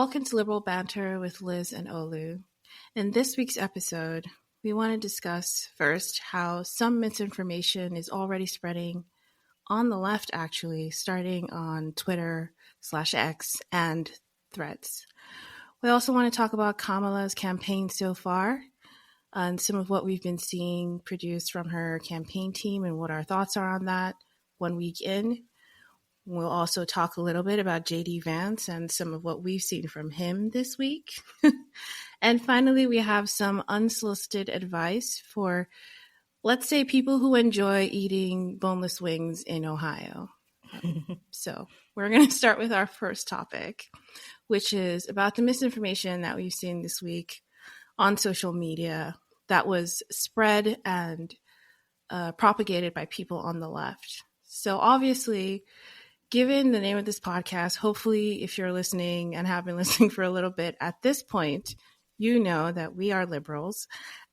Welcome to Liberal Banter with Liz and Olu. In this week's episode, we want to discuss first how some misinformation is already spreading on the left, actually, starting on Twitter/X and Threads. We also want to talk about Kamala's campaign so far and some of what we've been seeing produced from her campaign team and what our thoughts are on that 1 week in. We'll also talk a little bit about JD Vance and some of what we've seen from him this week. And finally, we have some unsolicited advice for, let's say, people who enjoy eating boneless wings in Ohio. So we're going to start with our first topic, which is about the misinformation that we've seen this week on social media that was spread and propagated by people on the left. So obviously, given the name of this podcast, hopefully if you're listening and have been listening for a little bit at this point, you know that we are liberals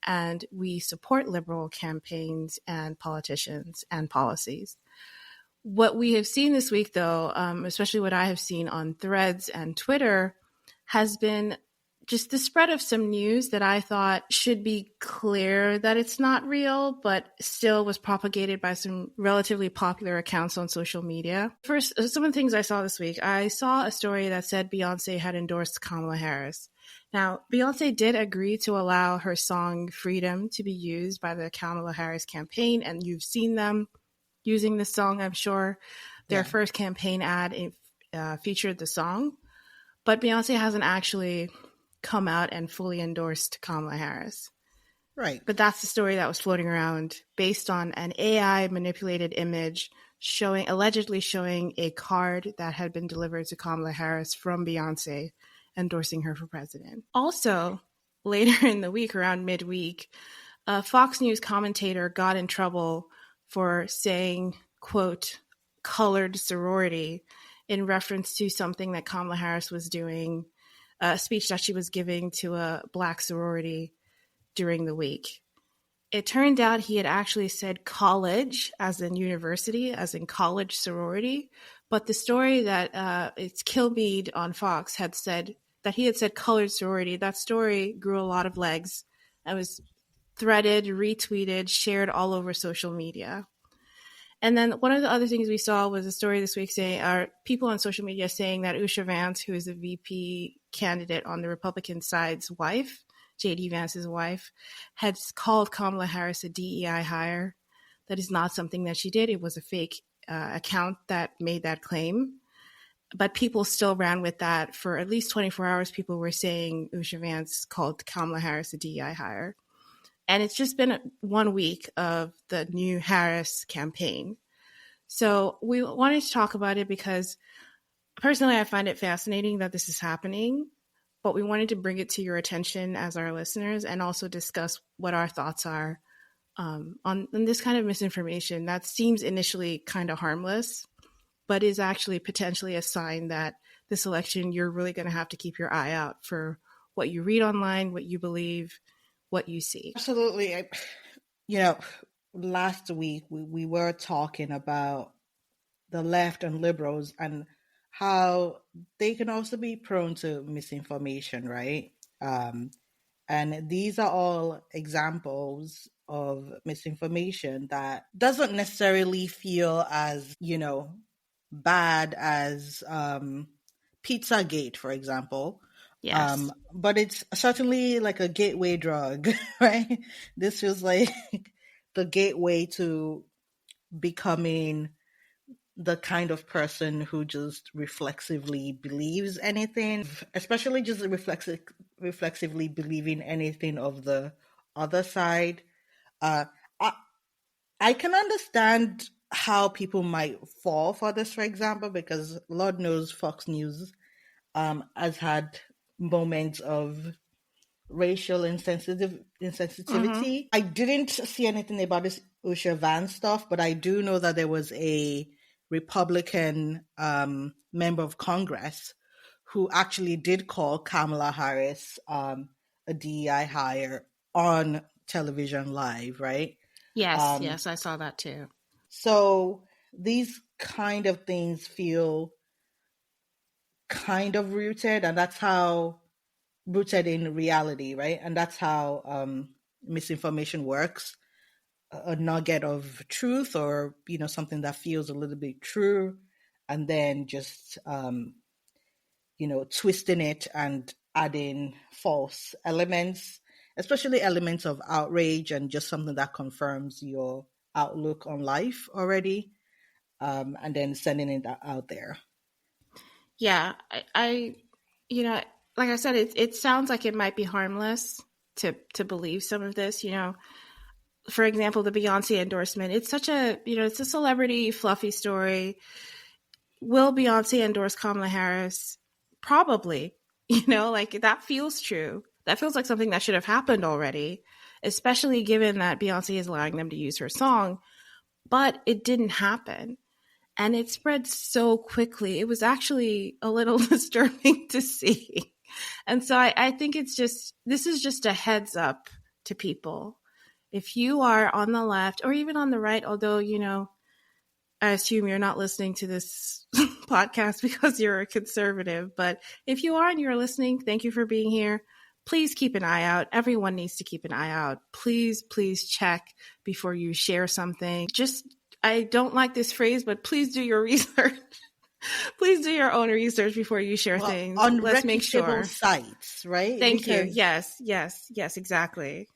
and we support liberal campaigns and politicians and policies. What we have seen this week, though, especially what I have seen on Threads and Twitter, has been just the spread of some news that I thought should be clear that it's not real, but still was propagated by some relatively popular accounts on social media. First, some of the things I saw this week, I saw a story that said Beyonce had endorsed Kamala Harris. Now, Beyonce did agree to allow her song Freedom to be used by the Kamala Harris campaign, and you've seen them using the song, I'm sure. Their first campaign ad featured the song, but Beyonce hasn't actually come out and fully endorsed Kamala Harris. Right. But that's the story that was floating around based on an AI manipulated image allegedly showing a card that had been delivered to Kamala Harris from Beyonce endorsing her for president. Also, later in the week, around midweek, a Fox News commentator got in trouble for saying, quote, colored sorority in reference to something that Kamala Harris was doing, a speech that she was giving to a Black sorority during the week. It turned out he had actually said college, as in university, as in college sorority. But the story that it's Kilmeade on Fox had said that he had said colored sorority. That story grew a lot of legs and was threaded, retweeted, shared all over social media. And then one of the other things we saw was a story this week saying, people on social media saying that Usha Vance, who is a VP candidate on the Republican side's wife, JD Vance's wife, had called Kamala Harris a DEI hire. That is not something that she did. It was a fake account that made that claim. But people still ran with that. For at least 24 hours, people were saying Usha Vance called Kamala Harris a DEI hire. And it's just been 1 week of the new Harris campaign. So we wanted to talk about it because personally, I find it fascinating that this is happening, but we wanted to bring it to your attention as our listeners and also discuss what our thoughts are on this kind of misinformation that seems initially kind of harmless, but is actually potentially a sign that this election, you're really going to have to keep your eye out for what you read online, what you believe, what you see. Absolutely. Last week we were talking about the left and liberals and how they can also be prone to misinformation, right? And these are all examples of misinformation that doesn't necessarily feel as, bad as Pizzagate, for example. Yes. But it's certainly like a gateway drug, right? This feels like the gateway to becoming the kind of person who just reflexively believes anything, especially just reflexively believing anything of the other side. I can understand how people might fall for this, for example, because Lord knows Fox News has had moments of racial insensitivity. Mm-hmm. I didn't see anything about this Usha Vance stuff, but I do know that there was a Republican member of Congress who actually did call Kamala Harris a DEI hire on television live, right? Yes, I saw that too. So these kind of things feel kind of rooted, and that's how rooted in reality, right? And that's how misinformation works. A nugget of truth, or something that feels a little bit true, and then just twisting it and adding false elements, especially elements of outrage and just something that confirms your outlook on life already, and then sending it out there. Yeah, I like I said, it sounds like it might be harmless to believe some of this. For example, the Beyonce endorsement. It's such it's a celebrity fluffy story. Will Beyonce endorse Kamala Harris? Probably. Like that feels true. That feels like something that should have happened already, especially given that Beyonce is allowing them to use her song. But it didn't happen. And it spread so quickly. It was actually a little disturbing to see. And so I think this is just a heads up to people. If you are on the left or even on the right, although, I assume you're not listening to this podcast because you're a conservative, but if you are and you're listening, thank you for being here. Please keep an eye out. Everyone needs to keep an eye out. Please check before you share something. I don't like this phrase, but please do your research. Please do your own research before you share things. On Let's make reputable sure. sites, right? Thank you. Yes, exactly.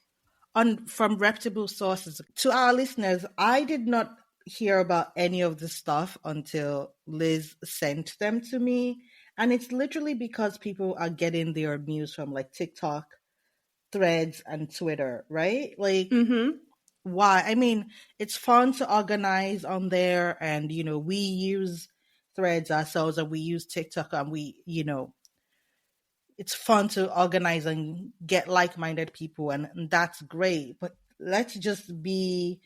From reputable sources. To our listeners, I did not hear about any of this stuff until Liz sent them to me. And it's literally because people are getting their news from like TikTok, Threads, and Twitter, right? Like, why? I mean, it's fun to organize on there, and we use Threads ourselves, and we use TikTok, and we it's fun to organize and get like-minded people, and that's great. But let's just be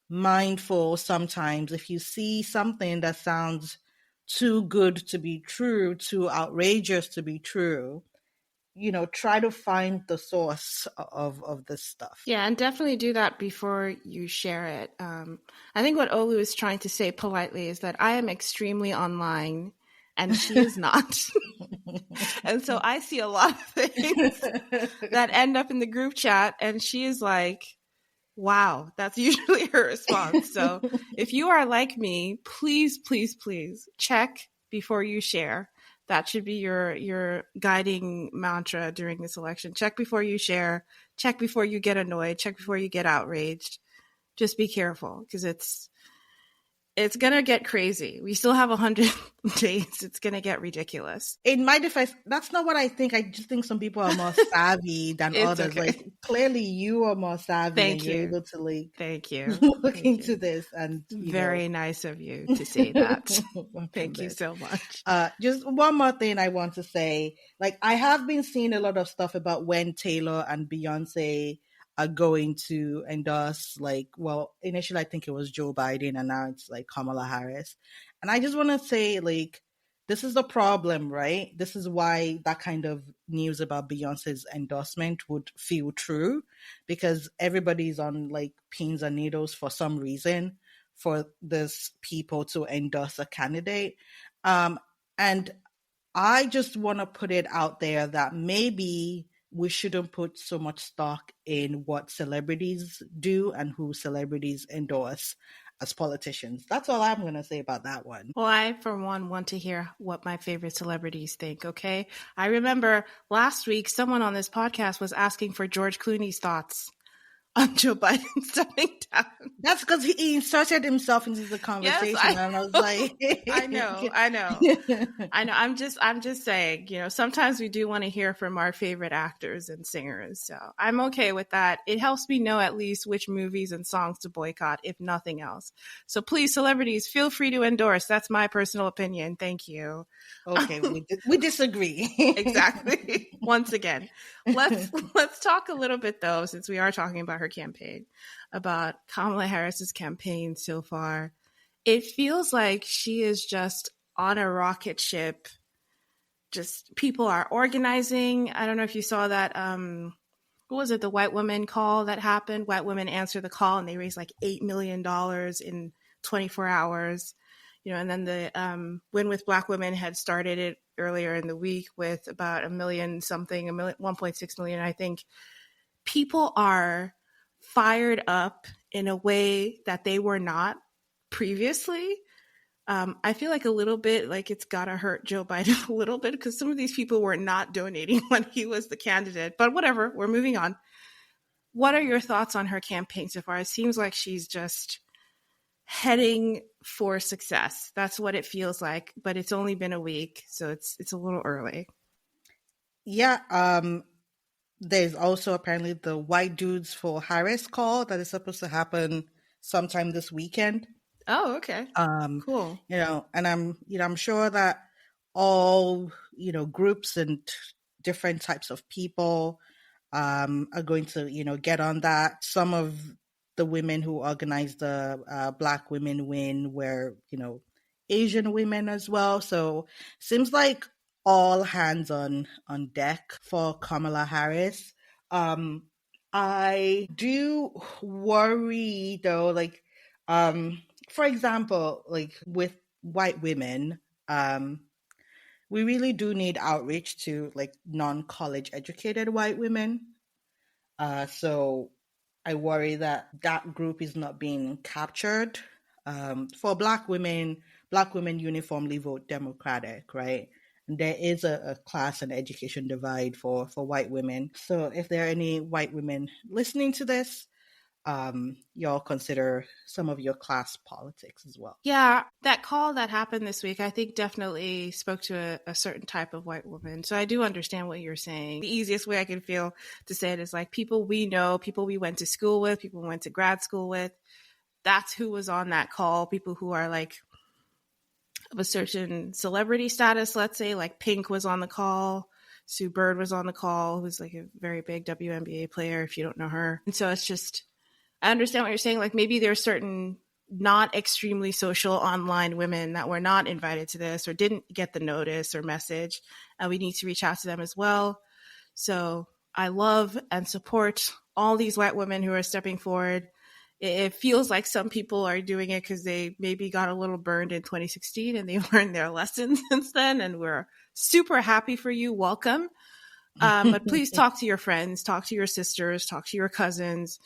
mindful sometimes. If you see something that sounds too good to be true, too outrageous to be true, try to find the source of this stuff. Yeah, and definitely do that before you share it. I think what Olu is trying to say politely is that I am extremely online and she is not. And so I see a lot of things that end up in the group chat, and she is like, wow, that's usually her response. So if you are like me, please check before you share. That should be your guiding mantra during this election. Check before you share. Check before you get annoyed. Check before you get outraged. Just be careful, because it's going to get crazy. We still have 100 days. It's going to get ridiculous. In my defense, that's not what I think. I just think some people are more savvy than others. Okay. Like, clearly you are more savvy. Thank you. You're able to Thank you. look into this. And very nice of you to say that. Thank you so much. Just one more thing I want to say. Like, I have been seeing a lot of stuff about when Taylor and Beyonce are going to endorse, like, well, initially I think it was Joe Biden, and now it's like Kamala Harris. And I just want to say, like, this is the problem, right? This is why that kind of news about Beyonce's endorsement would feel true, because everybody's on like pins and needles for some reason for this people to endorse a candidate. And I just want to put it out there that maybe we shouldn't put so much stock in what celebrities do and who celebrities endorse as politicians. That's all I'm going to say about that one. Well, I, for one, want to hear what my favorite celebrities think, okay? I remember last week someone on this podcast was asking for George Clooney's thoughts on Joe Biden stepping down. That's because he inserted himself into the conversation, yes, and I was like, I know. I'm just saying, sometimes we do want to hear from our favorite actors and singers. So I'm okay with that. It helps me know at least which movies and songs to boycott, if nothing else. So please, celebrities, feel free to endorse. That's my personal opinion. Thank you. Okay, we disagree. Exactly. Once again, let's talk a little bit though, since we are talking about her campaign, about Kamala Harris's campaign so far. It feels like she is just on a rocket ship. Just people are organizing. I don't know if you saw that. What was it? The white woman call that happened. White women answered the call and they raised like $8 million in 24 hours. And then the Win with Black Women had started it earlier in the week with about 1.6 million, I think. People are fired up in a way that they were not previously. I feel like a little bit like it's gotta hurt Joe Biden a little bit because some of these people were not donating when he was the candidate. But whatever, we're moving on. What are your thoughts on her campaign so far? It seems like she's just heading for success. That's what it feels like, but it's only been a week, so it's a little early. Yeah, there's also apparently the White Dudes for Harris call that is supposed to happen sometime this weekend. Oh, okay. Cool. And I'm sure that all, groups and different types of people are going to, get on that. Some of the women who organized the Black Women Win were, Asian women as well. So seems like all hands on deck for Kamala Harris. I do worry though, like, for example, like with white women, we really do need outreach to like non-college educated white women. So I worry that that group is not being captured. For Black women uniformly vote Democratic, right? And there is a class and education divide for white women. So if there are any white women listening to this, y'all consider some of your class politics as well. Yeah, that call that happened this week, I think definitely spoke to a certain type of white woman. So I do understand what you're saying. The easiest way I can feel to say it is like people we know, people we went to school with, people we went to grad school with. That's who was on that call. People who are like of a certain celebrity status, let's say, like Pink was on the call. Sue Bird was on the call, who's like a very big WNBA player, if you don't know her. And so it's just, I understand what you're saying. Like maybe there's certain not extremely social online women that were not invited to this or didn't get the notice or message. And we need to reach out to them as well. So I love and support all these white women who are stepping forward. It feels like some people are doing it because they maybe got a little burned in 2016 and they've learned their lessons since then. And we're super happy for you. Welcome. But please talk to your friends, talk to your sisters, talk to your cousins,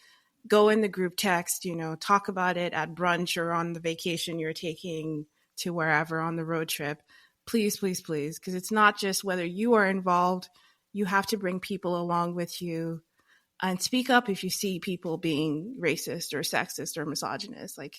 go in the group text, talk about it at brunch or on the vacation you're taking to wherever on the road trip. Please, please, please. Because it's not just whether you are involved, you have to bring people along with you. And speak up if you see people being racist or sexist or misogynist. Like,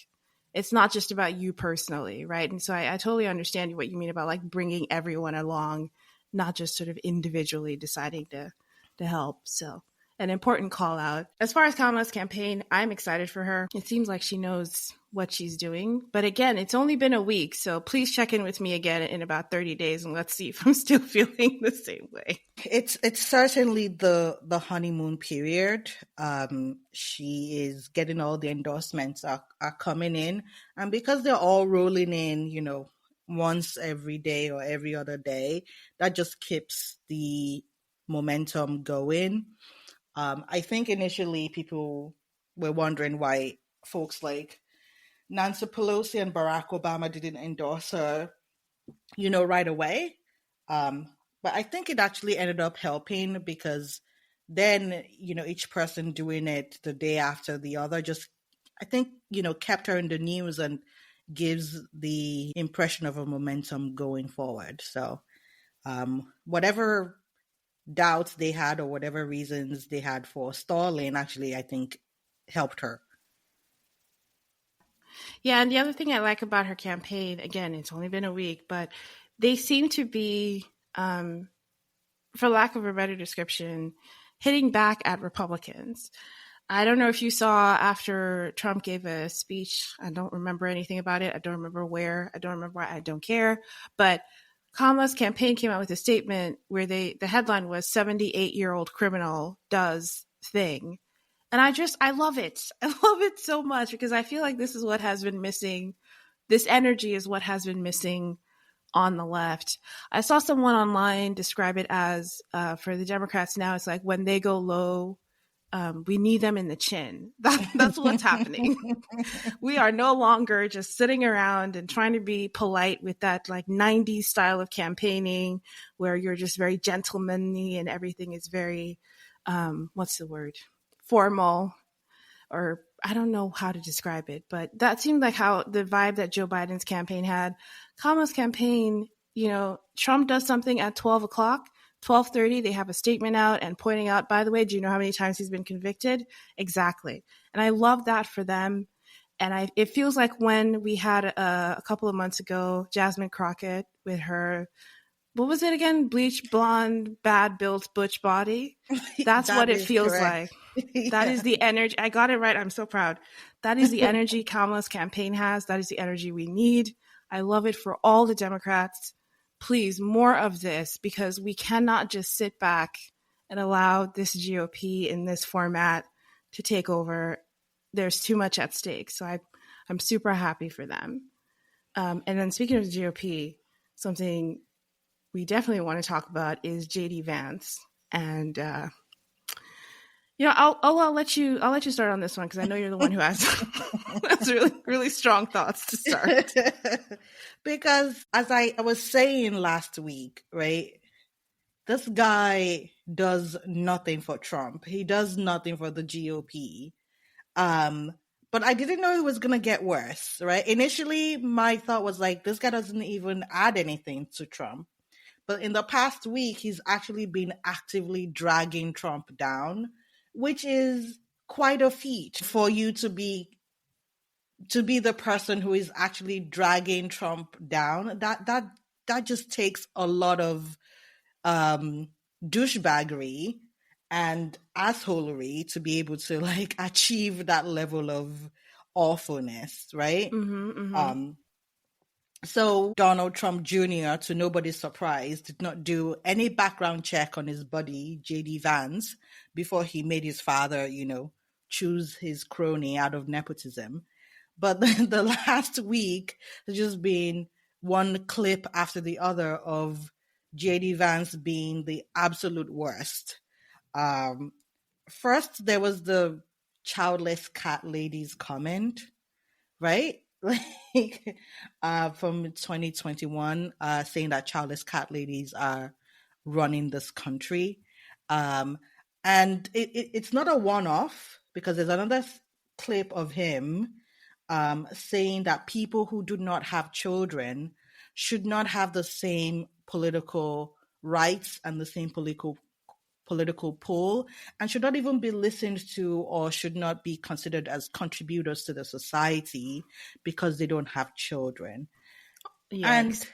it's not just about you personally, right? And so I totally understand what you mean about like bringing everyone along, not just sort of individually deciding to help. So an important call out. As far as Kamala's campaign, I'm excited for her. It seems like she knows what she's doing. But again, it's only been a week. So please check in with me again in about 30 days and let's see if I'm still feeling the same way. It's certainly the honeymoon period. She is getting all the endorsements are coming in. And because they're all rolling in, once every day or every other day, that just keeps the momentum going. I think initially people were wondering why folks like Nancy Pelosi and Barack Obama didn't endorse her, right away. But I think it actually ended up helping because then, each person doing it the day after the other just, I think, kept her in the news and gives the impression of a momentum going forward. So whatever doubts they had or whatever reasons they had for stalling actually, I think, helped her. Yeah, and the other thing I like about her campaign, again, it's only been a week, but they seem to be, for lack of a better description, hitting back at Republicans. I don't know if you saw after Trump gave a speech, I don't remember anything about it. I don't remember where. I don't remember why. I don't care. But Kamala's campaign came out with a statement where the headline was 78-year-old criminal does thing. And I love it. I love it so much because I feel like this is what has been missing. This energy is what has been missing on the left. I saw someone online describe it as, for the Democrats now, it's like when they go low, we need them in the chin. That's what's happening. We are no longer just sitting around and trying to be polite with that like 90s style of campaigning where you're just very gentlemanly and everything is very, what's the word? Formal, or I don't know how to describe it, but that seemed like how the vibe that Joe Biden's campaign had. Kamala's campaign, Trump does something at 12 o'clock, 12:30, they have a statement out and pointing out, by the way, do you know how many times he's been convicted? Exactly. And I love that for them. And it feels like when we had a couple of months ago, Jasmine Crockett with her, what was it again? Bleach, blonde, bad built, butch body. That's That what it is feels correct. like. Yeah. That is the energy. I got it right. I'm so proud. That is the energy Kamala's campaign has. That is the energy we need. I love it for all the Democrats. Please, more of this, because we cannot just sit back and allow this GOP in this format to take over. There's too much at stake. So I'm super happy for them. And then speaking of the GOP, something we definitely want to talk about is JD Vance. And I'll let you start on this one because I know you're the one who has really, really strong thoughts to start. Because as I was saying last week, right, this guy does nothing for Trump. He does nothing for the GOP. But I didn't know it was gonna get worse, right? Initially, my thought was like, this guy doesn't even add anything to Trump. But in the past week, he's actually been actively dragging Trump down, which is quite a feat for you to be the person who is actually dragging Trump down. That just takes a lot of douchebaggery and assholery to be able to like achieve that level of awfulness, right? Mm-hmm, mm-hmm. So Donald Trump Jr., to nobody's surprise, did not do any background check on his buddy, JD Vance, before he made his father, choose his crony out of nepotism. But the last week has just been one clip after the other of JD Vance being the absolute worst. First, there was the childless cat lady's comment, right? Like from 2021, saying that childless cat ladies are running this country. And it's not a one-off because there's another clip of him saying that people who do not have children should not have the same political rights and the same political pull and should not even be listened to or should not be considered as contributors to the society because they don't have children. Yikes. And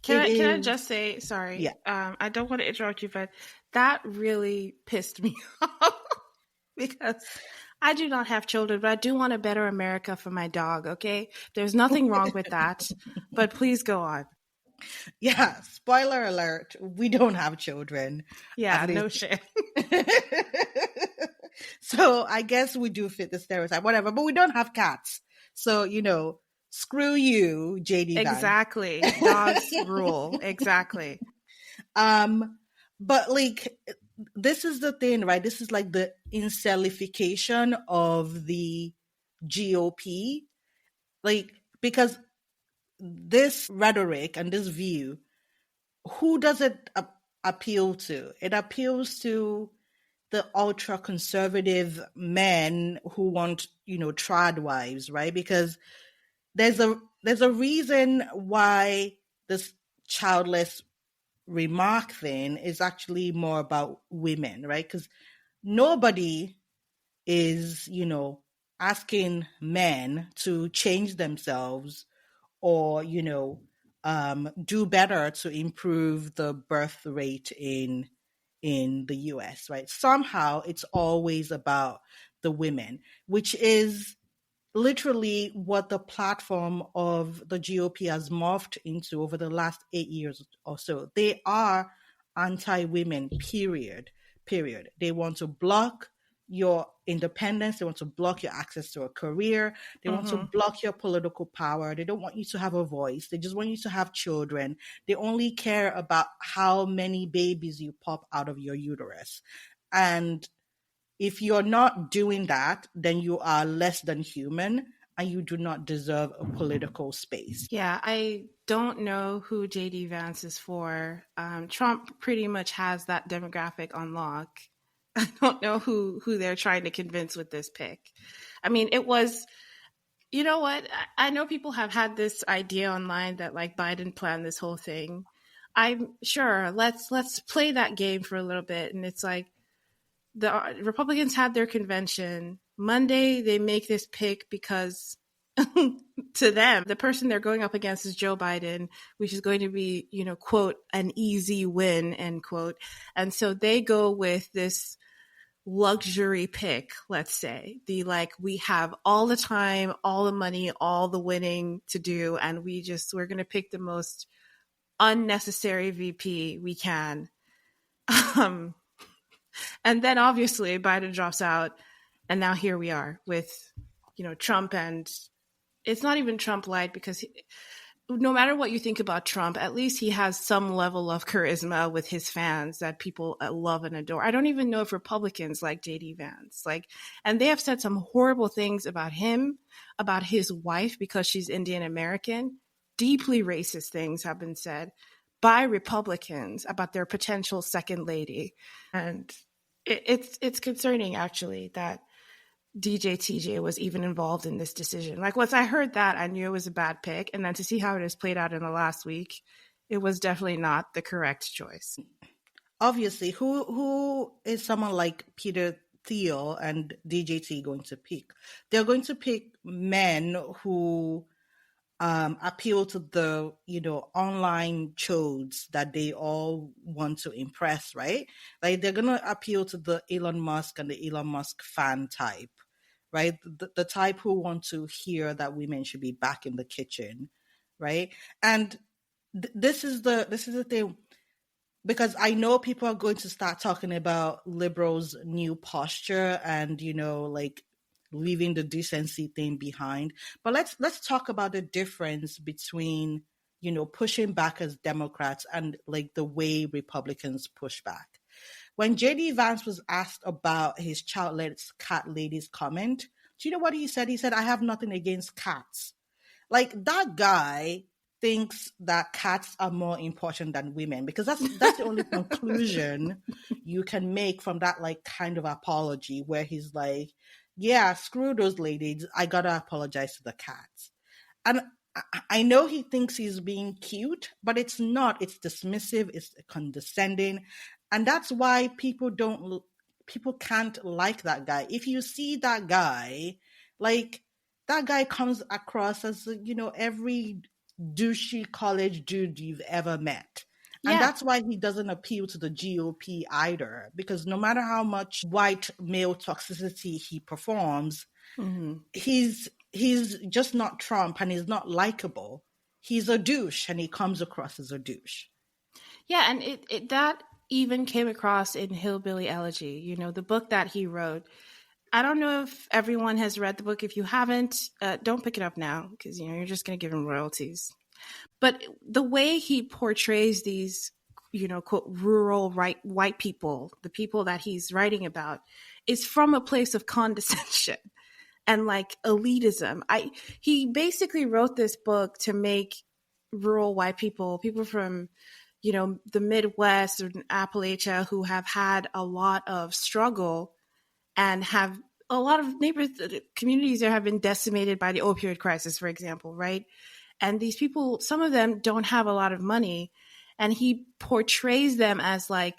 can I just say, sorry, yeah. I don't want to interrupt you, but that really pissed me off because I do not have children, but I do want a better America for my dog, okay? There's nothing wrong with that, but please go on. Yeah, spoiler alert, we don't have children. Yeah, no shit. So I guess we do fit the stereotype, whatever, but we don't have cats. So, screw you, JD Vance. Exactly. Dogs rule. Exactly. But like, this is the thing, right? This is like the incelification of the GOP. Like, because this rhetoric and this view, who does it appeal to? It appeals to the ultra conservative men who want, trad wives, right? Because there's a reason why this childless remark thing is actually more about women, right? Because nobody is, asking men to change themselves or, do better to improve the birth rate in the US, right? Somehow it's always about the women, which is literally what the platform of the GOP has morphed into over the last 8 years or so. They are anti-women, period. They want to block your independence. They want to block your access to a career. They want to block your political power. They don't want you to have a voice. They just want you to have children. They only care about how many babies you pop out of your uterus. And If you're not doing that, then you are less than human and you do not deserve a political space. Yeah, I don't know who JD Vance is for. Trump pretty much has that demographic on lock. I don't know who they're trying to convince with this pick. I mean, it was, you know what? I know people have had this idea online that like Biden planned this whole thing. I'm sure. Let's play that game for a little bit. And it's like the Republicans had their convention. Monday, they make this pick because to them, the person they're going up against is Joe Biden, which is going to be, you know, quote, an easy win, end quote. And so they go with this luxury pick, let's say, the like, we have all the time, all the money, all the winning to do, and we're going to pick the most unnecessary VP we can. And then obviously Biden drops out, and now here we are with, you know, Trump, and it's not even Trump light because no matter what you think about Trump, at least he has some level of charisma with his fans that people love and adore. I don't even know if Republicans like JD Vance, like, and they have said some horrible things about him, about his wife because she's Indian American. Deeply racist things have been said by Republicans about their potential second lady, and it's concerning actually that DJ TJ was even involved in this decision. Like once I heard that, I knew it was a bad pick. And then to see how it has played out in the last week, it was definitely not the correct choice. Obviously, who is someone like Peter Thiel and DJT going to pick? They're going to pick men who appeal to the, you know, online chodes that they all want to impress, right? Like they're going to appeal to the Elon Musk and the Elon Musk fan type, right? The type who want to hear that women should be back in the kitchen, right? And this is the thing, because I know people are going to start talking about liberals' new posture and, you know, like leaving the decency thing behind. But let's talk about the difference between, you know, pushing back as Democrats and like the way Republicans push back. When JD Vance was asked about his childless cat lady's comment, do you know what he said? He said, "I have nothing against cats." Like that guy thinks that cats are more important than women, because that's the only conclusion you can make from that like kind of apology where he's like, yeah, screw those ladies, I gotta apologize to the cats. And I know he thinks he's being cute, but it's not. It's dismissive, it's condescending, and that's why people can't like that guy. If you see that guy, like that guy comes across as, you know, every douchey college dude you've ever met. And that's why he doesn't appeal to the GOP either, because no matter how much white male toxicity he performs, he's just not Trump, and he's not likable. He's a douche, and he comes across as a douche. Yeah, and it that even came across in Hillbilly Elegy, you know, the book that he wrote. I don't know if everyone has read the book. If you haven't, don't pick it up now because, you know, you're just going to give him royalties. But the way he portrays these, you know, quote, rural white people, the people that he's writing about, is from a place of condescension and like elitism. He basically wrote this book to make rural white people from, you know, the Midwest or Appalachia, who have had a lot of struggle and have a lot of communities that have been decimated by the opioid crisis, for example, right? And these people, some of them don't have a lot of money, and he portrays them as like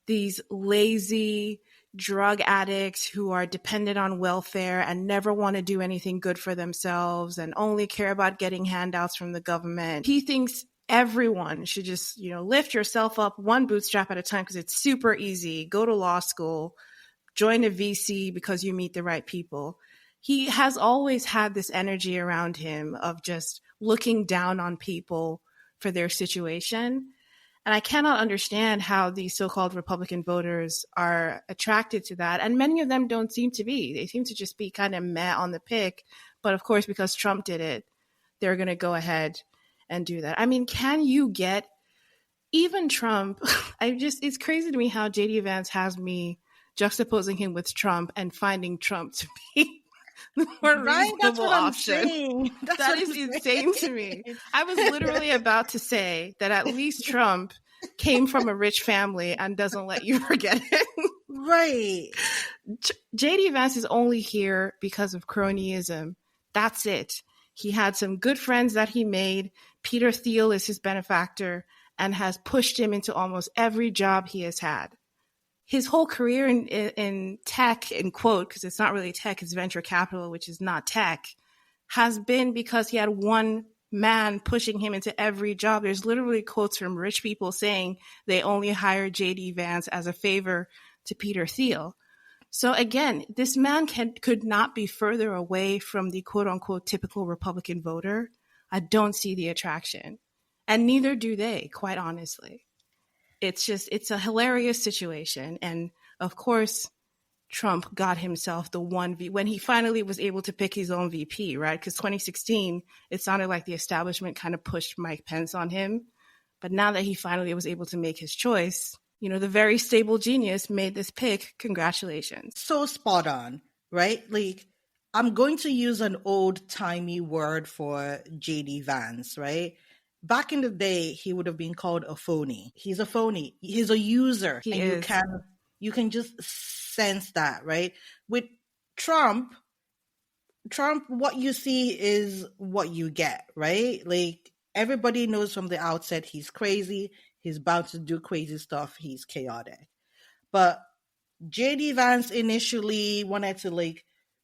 these lazy drug addicts who are dependent on welfare and never want to do anything good for themselves and only care about getting handouts from the government. He thinks everyone should just, you know, lift yourself up one bootstrap at a time because it's super easy. Go to law school, join a VC because you meet the right people. He has always had this energy around him of just looking down on people for their situation. And I cannot understand how these so-called Republican voters are attracted to that. And many of them don't seem to be. They seem to just be kind of meh on the pick. But of course, because Trump did it, they're going to go ahead and do that. I mean, can you get even Trump? It's crazy to me how JD Vance has me juxtaposing him with Trump and finding Trump to be the more Right? That's reasonable what I'm option. saying. That's That what is I'm insane to me. saying. I was literally about to say that at least Trump came from a rich family and doesn't let you forget it. Right. JD Vance is only here because of cronyism. That's it. He had some good friends that he made. Peter Thiel is his benefactor and has pushed him into almost every job he has had. His whole career in tech, in quote, because it's not really tech, it's venture capital, which is not tech, has been because he had one man pushing him into every job. There's literally quotes from rich people saying they only hired JD Vance as a favor to Peter Thiel. So again, this man could not be further away from the quote unquote typical Republican voter. I don't see the attraction. And neither do they, quite honestly. It's a hilarious situation. And of course, Trump got himself the one when he finally was able to pick his own VP, right? Because 2016, it sounded like the establishment kind of pushed Mike Pence on him. But now that he finally was able to make his choice, the very stable genius made this pick. Congratulations. So spot on, right? Like, I'm going to use an old-timey word for JD Vance, right? Back in the day, he would have been called a phony. He's a phony. He's a user. He and is. You can just sense that, right? With Trump, what you see is what you get, right? Like, everybody knows from the outset he's crazy. He's about to do crazy stuff. He's chaotic. But JD Vance initially wanted to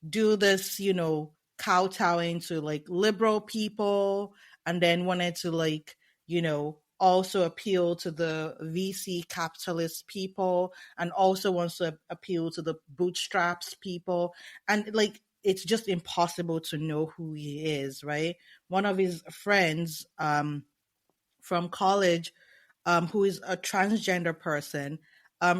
do this, kowtowing to liberal people, and then wanted to also appeal to the VC capitalist people, and also wants to appeal to the bootstraps people. And it's just impossible to know who he is, right? One of his friends from college, who is a transgender person,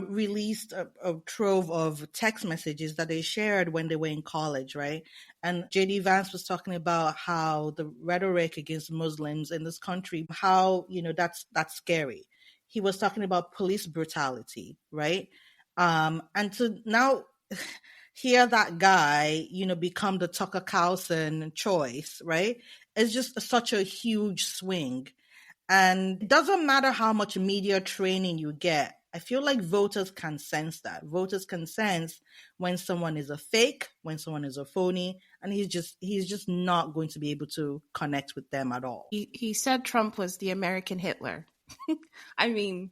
released a trove of text messages that they shared when they were in college, right? And JD Vance was talking about how the rhetoric against Muslims in this country, how, that's scary. He was talking about police brutality, right? And to now hear that guy, become the Tucker Carlson choice, right? It's just such a huge swing. And it doesn't matter how much media training you get. I feel like voters can sense that. Voters can sense when someone is a fake, when someone is a phony, and he's just not going to be able to connect with them at all. He said Trump was the American Hitler. I mean,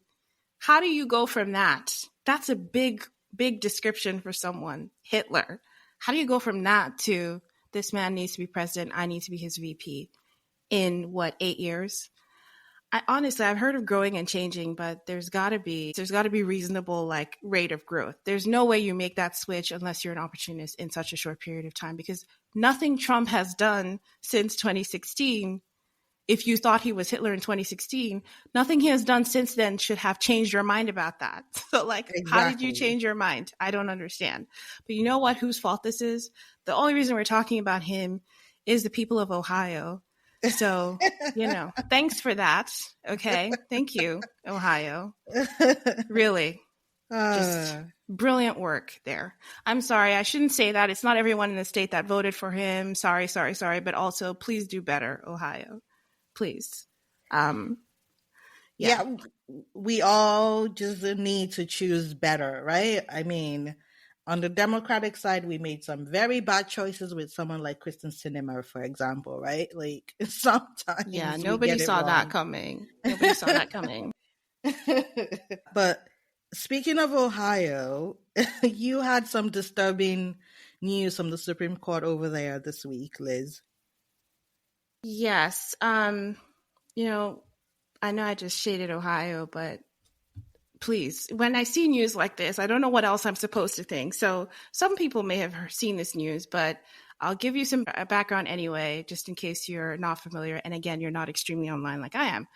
how do you go from that? That's a big description for someone, Hitler. How do you go from that to this man needs to be president, I need to be his VP in 8 years? I've heard of growing and changing, but there's got to be reasonable rate of growth. There's no way you make that switch unless you're an opportunist in such a short period of time, because nothing Trump has done since 2016, if you thought he was Hitler in 2016, nothing he has done since then should have changed your mind about that. So exactly. How did you change your mind? I don't understand. But you know what? Whose fault this is? The only reason we're talking about him is the people of Ohio. So, thanks for that. Okay. Thank you, Ohio. Really. Just brilliant work there. I'm sorry. I shouldn't say that. It's not everyone in the state that voted for him. Sorry. But also, please do better, Ohio. Please. Yeah, we all just need to choose better, right? I mean, on the Democratic side, we made some very bad choices with someone like Kristen Sinema, for example, right? Sometimes. Yeah, nobody saw that coming. Nobody saw that coming. But speaking of Ohio, you had some disturbing news from the Supreme Court over there this week, Liz. Yes. I know I just shaded Ohio, but please, when I see news like this, I don't know what else I'm supposed to think. So some people may have seen this news, but I'll give you some background anyway, just in case you're not familiar. And again, you're not extremely online like I am.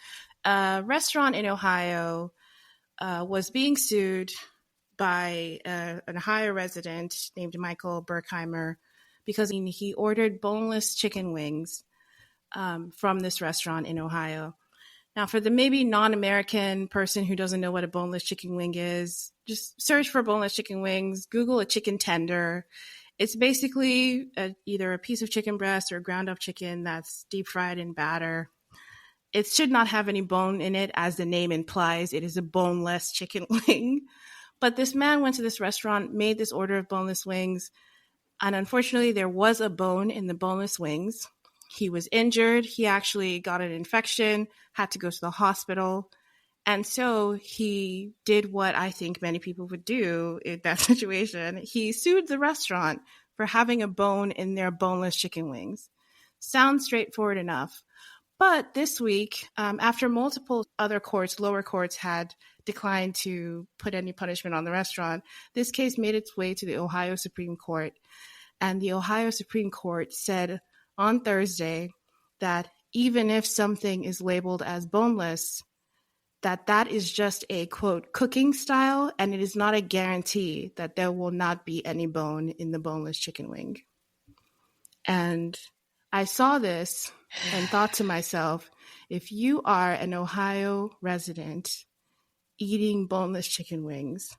A restaurant in Ohio was being sued by an Ohio resident named Michael Berkheimer because he ordered boneless chicken wings from this restaurant in Ohio. Now, for the maybe non-American person who doesn't know what a boneless chicken wing is, just search for boneless chicken wings, Google a chicken tender. It's basically either a piece of chicken breast or ground up chicken that's deep fried in batter. It should not have any bone in it, as the name implies. It is a boneless chicken wing. But this man went to this restaurant, made this order of boneless wings, and unfortunately, there was a bone in the boneless wings. He was injured. He actually got an infection, had to go to the hospital. And so he did what I think many people would do in that situation. He sued the restaurant for having a bone in their boneless chicken wings. Sounds straightforward enough. But this week, after multiple other courts, lower courts, had declined to put any punishment on the restaurant, this case made its way to the Ohio Supreme Court. And the Ohio Supreme Court said on Thursday that even if something is labeled as boneless, that is just a, quote, cooking style, and it is not a guarantee that there will not be any bone in the boneless chicken wing. And I saw this and thought to myself, if you are an Ohio resident eating boneless chicken wings,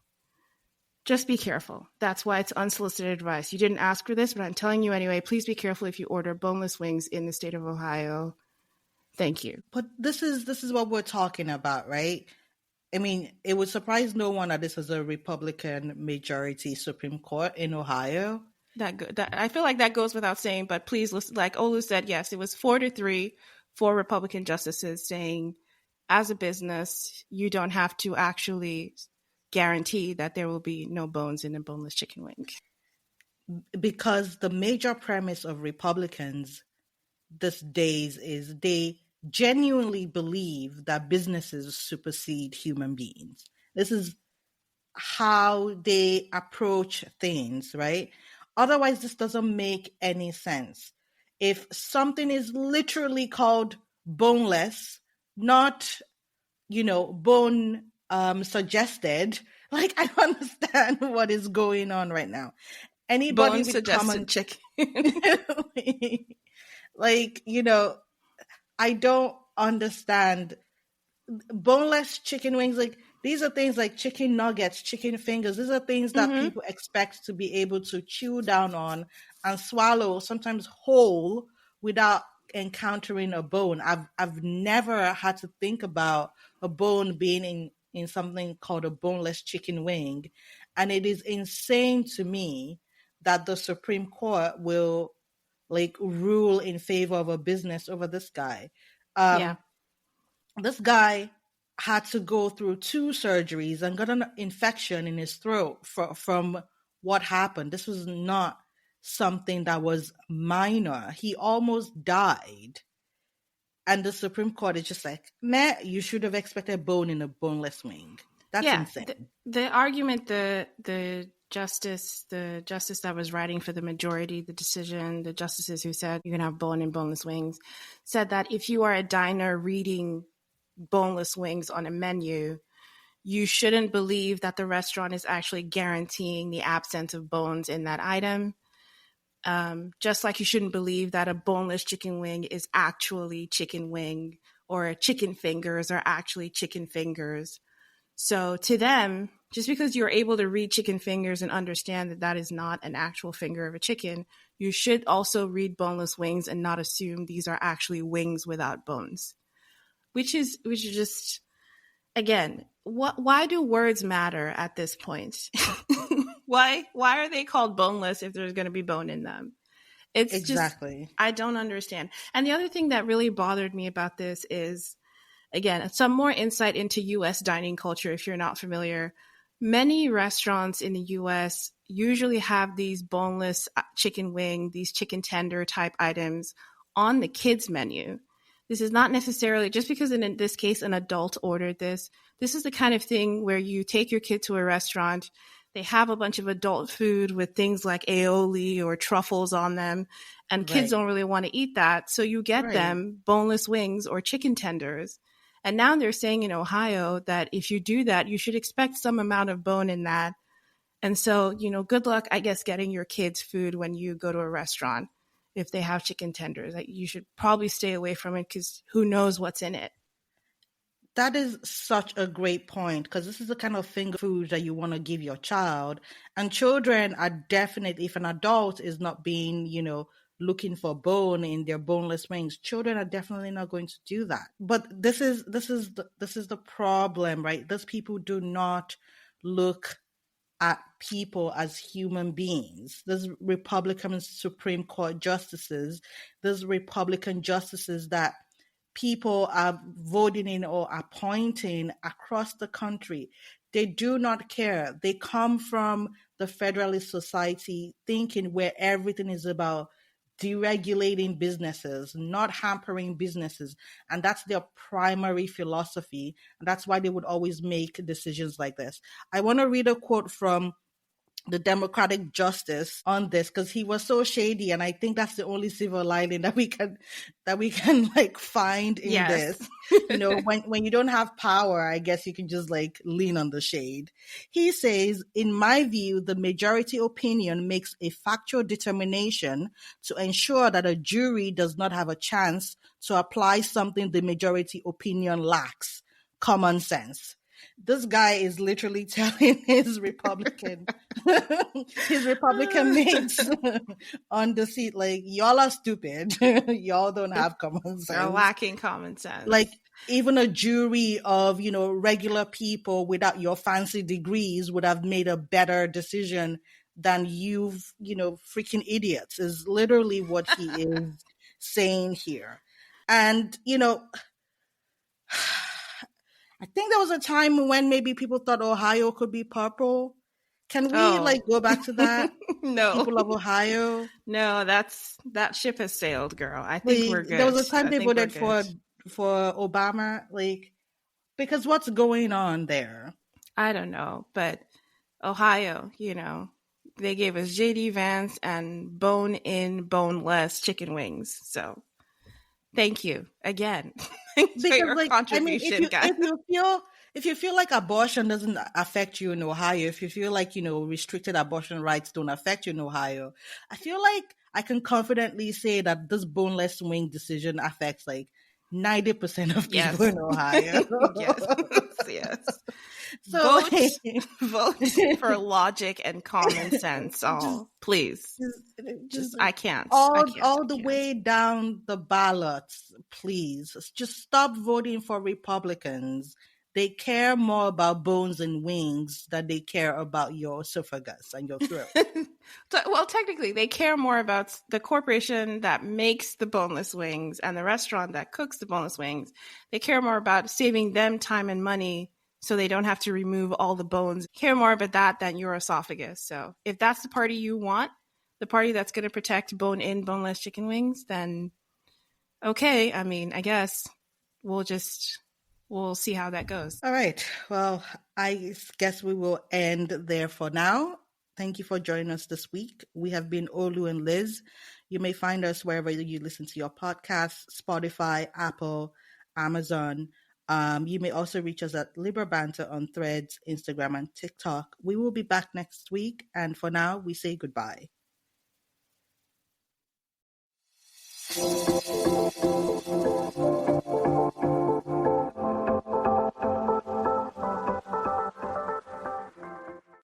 just be careful. That's why it's unsolicited advice. You didn't ask for this, but I'm telling you anyway, please be careful if you order boneless wings in the state of Ohio. Thank you. But this is what we're talking about, right? I mean, it would surprise no one that this is a Republican majority Supreme Court in Ohio. That I feel like that goes without saying, but please listen. Like Olu said, yes, it was 4-3 for Republican justices saying, as a business, you don't have to actually guarantee that there will be no bones in a boneless chicken wing. Because the major premise of Republicans these days is they genuinely believe that businesses supersede human beings. This is how they approach things, right? Otherwise, this doesn't make any sense. If something is literally called boneless, not, bone suggested, like, I don't understand what is going on right now. Anybody Bone with suggested chicken. like, I don't understand. Boneless chicken wings, like, these are things like chicken nuggets, chicken fingers. These are things that people expect to be able to chew down on and swallow, sometimes whole, without encountering a bone. I've never had to think about a bone being in something called a boneless chicken wing. And it is insane to me that the Supreme Court will like rule in favor of a business over this guy. Yeah. This guy had to go through 2 surgeries and got an infection in his throat from what happened. This was not something that was minor. He almost died. And the Supreme Court is just like, meh, you should have expected bone in a boneless wing. That's insane. The argument, the justice that was writing for the majority, the decision, the justices who said you can have bone and boneless wings, said that if you are a diner reading boneless wings on a menu, you shouldn't believe that the restaurant is actually guaranteeing the absence of bones in that item. Just like you shouldn't believe that a boneless chicken wing is actually chicken wing, or chicken fingers are actually chicken fingers. So to them, just because you're able to read chicken fingers and understand that that is not an actual finger of a chicken, you should also read boneless wings and not assume these are actually wings without bones. Which is just, again, why do words matter at this point? Why are they called boneless if there's going to be bone in them? It's exactly. I don't understand. And the other thing that really bothered me about this is, again, some more insight into U.S. dining culture. If you're not familiar, many restaurants in the U.S. usually have these boneless chicken wing, these chicken tender type items on the kids menu. This is not necessarily, just because in this case an adult ordered this. This is the kind of thing where you take your kid to a restaurant, they have a bunch of adult food with things like aioli or truffles on them, and kids don't really want to eat that. So you get them boneless wings or chicken tenders. And now they're saying in Ohio that if you do that, you should expect some amount of bone in that. And so, good luck, I guess, getting your kids food when you go to a restaurant. If they have chicken tenders, you should probably stay away from it because who knows what's in it. That is such a great point, because this is the kind of finger food that you want to give your child. And children are definitely, if an adult is not being, looking for bone in their boneless wings, children are definitely not going to do that. But this is the problem, right? Those people do not look at people as human beings. There's Republican Supreme Court justices, there's Republican justices that people are voting in or appointing across the country. They do not care. They come from the Federalist Society thinking where everything is about deregulating businesses, not hampering businesses. And that's their primary philosophy. And that's why they would always make decisions like this. I want to read a quote from the Democratic justice on this, because he was so shady, and I think that's the only silver lining that we can like find in Yes. this. When you don't have power, I guess you can just like lean on the shade. He says, in my view, the majority opinion makes a factual determination to ensure that a jury does not have a chance to apply something the majority opinion lacks: common sense. This guy is literally telling his Republican mates on the seat, like, y'all are stupid. Y'all don't have common sense. They're lacking common sense. Like, even a jury of, regular people without your fancy degrees would have made a better decision than freaking idiots, is literally what he is saying here. And, I think there was a time when maybe people thought Ohio could be purple. Can we go back to that? No. People of Ohio? No, that ship has sailed, girl. I think we're good. There was a time they voted for Obama, because what's going on there? I don't know, but Ohio, they gave us JD Vance and bone-in, boneless chicken wings. So thank you again. Thanks for your contribution, guys. If you feel like abortion doesn't affect you in Ohio, if you feel like, restricted abortion rights don't affect you in Ohio, I feel like I can confidently say that this boneless wing decision affects like 90% of people in Ohio. Yes. So vote for logic and common sense. Please. I can't. All the way down the ballots, please. Just stop voting for Republicans. They care more about bones and wings than they care about your esophagus and your throat. Well, technically, they care more about the corporation that makes the boneless wings and the restaurant that cooks the boneless wings. They care more about saving them time and money so they don't have to remove all the bones. They care more about that than your esophagus. So if that's the party you want, the party that's going to protect bone-in, boneless chicken wings, then okay. I mean, I guess we'll see how that goes. All right. Well, I guess we will end there for now. Thank you for joining us this week. We have been Olu and Liz. You may find us wherever you listen to your podcasts: Spotify, Apple, Amazon. You may also reach us at Liber Banter on Threads, Instagram, and TikTok. We will be back next week. And for now, we say goodbye.